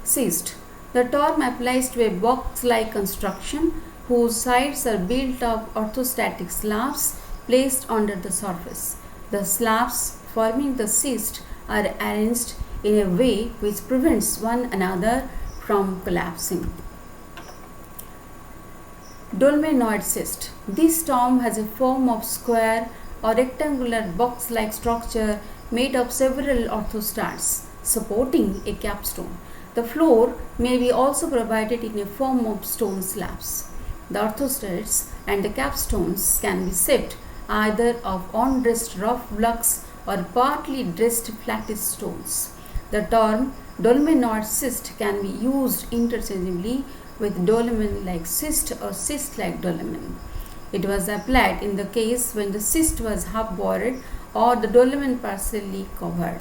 Cyst. The term applies to a box-like construction whose sides are built of orthostatic slabs placed under the surface. The slabs forming the cyst are arranged in a way which prevents one another from collapsing. Dolmenoid cyst. This term has a form of square or rectangular box-like structure made of several orthostats supporting a capstone. The floor may be also provided in a form of stone slabs. The orthostats and the capstones can be shaped either of undressed rough blocks or partly dressed flattish stones. The term dolmenoid cyst can be used interchangeably with dolmen-like cyst or cyst-like dolmen. It was applied in the case when the cyst was half buried or the dolmen partially covered.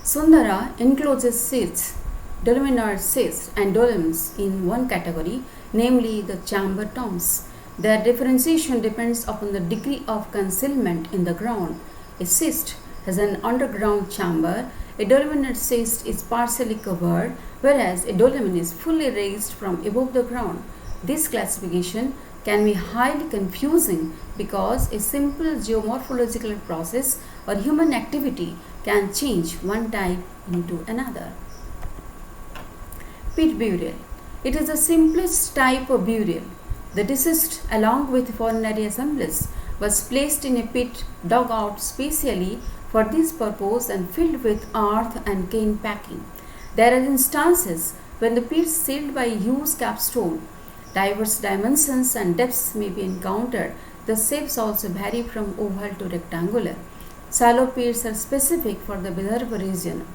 Sundara encloses cysts, dolmenoid cysts and dolmens in one category, namely the chamber tombs. Their differentiation depends upon the degree of concealment in the ground. A cyst has an underground chamber. A dolmenid cyst is partially covered, whereas a dolmen is fully raised from above the ground. This classification can be highly confusing because a simple geomorphological process or human activity can change one type into another. Pit burial. It is the simplest type of burial. The deceased, along with funerary assemblies, was placed in a pit dug out specially for this purpose and filled with earth and cane packing. There are instances when the pit is sealed by a huge capstone. Diverse dimensions and depths may be encountered. The shapes also vary from oval to rectangular. Shallow pits are specific for the Vidarbha region.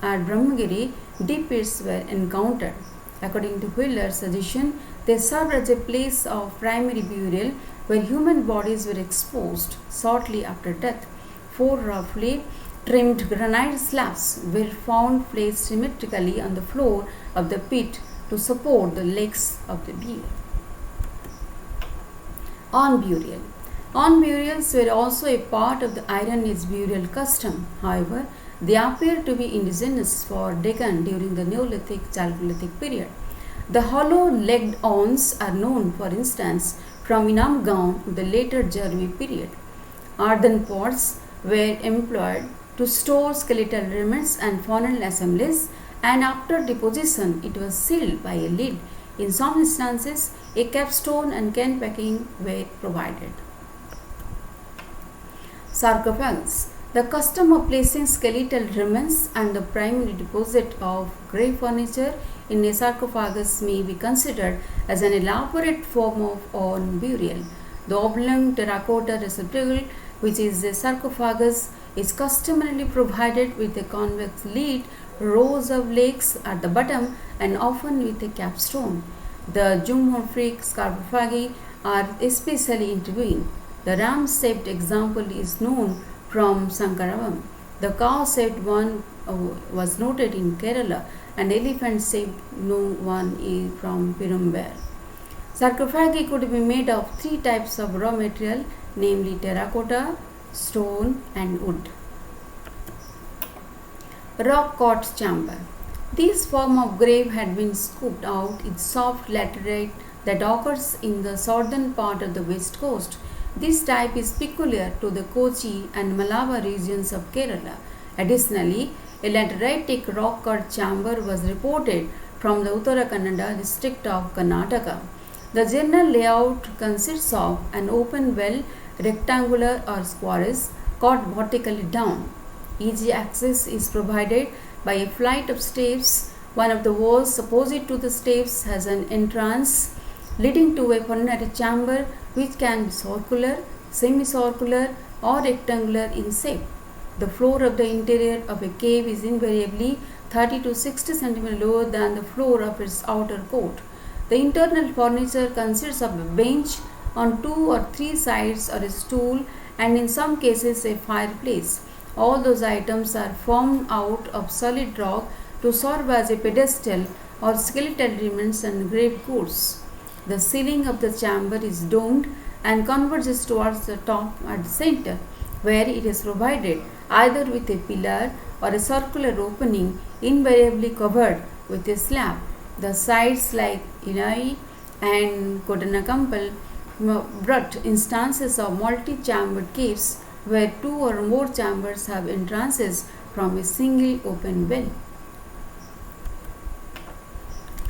At Brahmagiri, deep pits were encountered. According to Wheeler's suggestion, they served as a place of primary burial where human bodies were exposed shortly after death. 4 roughly trimmed granite slabs were found placed symmetrically on the floor of the pit to support the legs of the bier. On burial. On burials were also a part of the Iron Age burial custom. However, they appear to be indigenous for Deccan during the Neolithic Chalcolithic period. The hollow-legged urns are known, for instance, from Inamgaon in the later Jarvi period. Earthen pots were employed to store skeletal remains and funeral assemblies, and after deposition it was sealed by a lid. In some instances, a capstone and cane packing were provided. Sarcophagus. The custom of placing skeletal remains and the primary deposit of grave furniture in a sarcophagus may be considered as an elaborate form of urn burial. The oblong terracotta receptacle, which is a sarcophagus, is customarily provided with a convex lid, rows of legs at the bottom, and often with a capstone. The zoomorphic sarcophagi are especially intertwined. The ram-shaped example is known from Sankaravam. The cow-shaped one was noted in Kerala, and elephant-shaped one is from Perumber. Sarcophagi could be made of 3 types of raw material, namely terracotta, stone, and wood. Rock-cut chamber. This form of grave had been scooped out in soft laterite that occurs in the southern part of the west coast. This type is peculiar to the Kochi and Malabar regions of Kerala. Additionally, a lateritic rock-cut chamber was reported from the Uttara Kannada district of Karnataka. The general layout consists of an open well, rectangular or squares, cut vertically down. Easy access is provided by a flight of steps. One of the walls opposite to the steps has an entrance leading to a funerary chamber which can be circular, semicircular or rectangular in shape. The floor of the interior of a cave is invariably 30 to 60 cm lower than the floor of its outer court. The internal furniture consists of a bench on 2 or 3 sides or a stool, and in some cases a fireplace. All those items are formed out of solid rock to serve as a pedestal or skeletal remains and grave goods. The ceiling of the chamber is domed and converges towards the top at the center, where it is provided either with a pillar or a circular opening invariably covered with a slab. The sites like Inai and Kodanakammal brought instances of multi-chambered caves where two or more chambers have entrances from a single open well.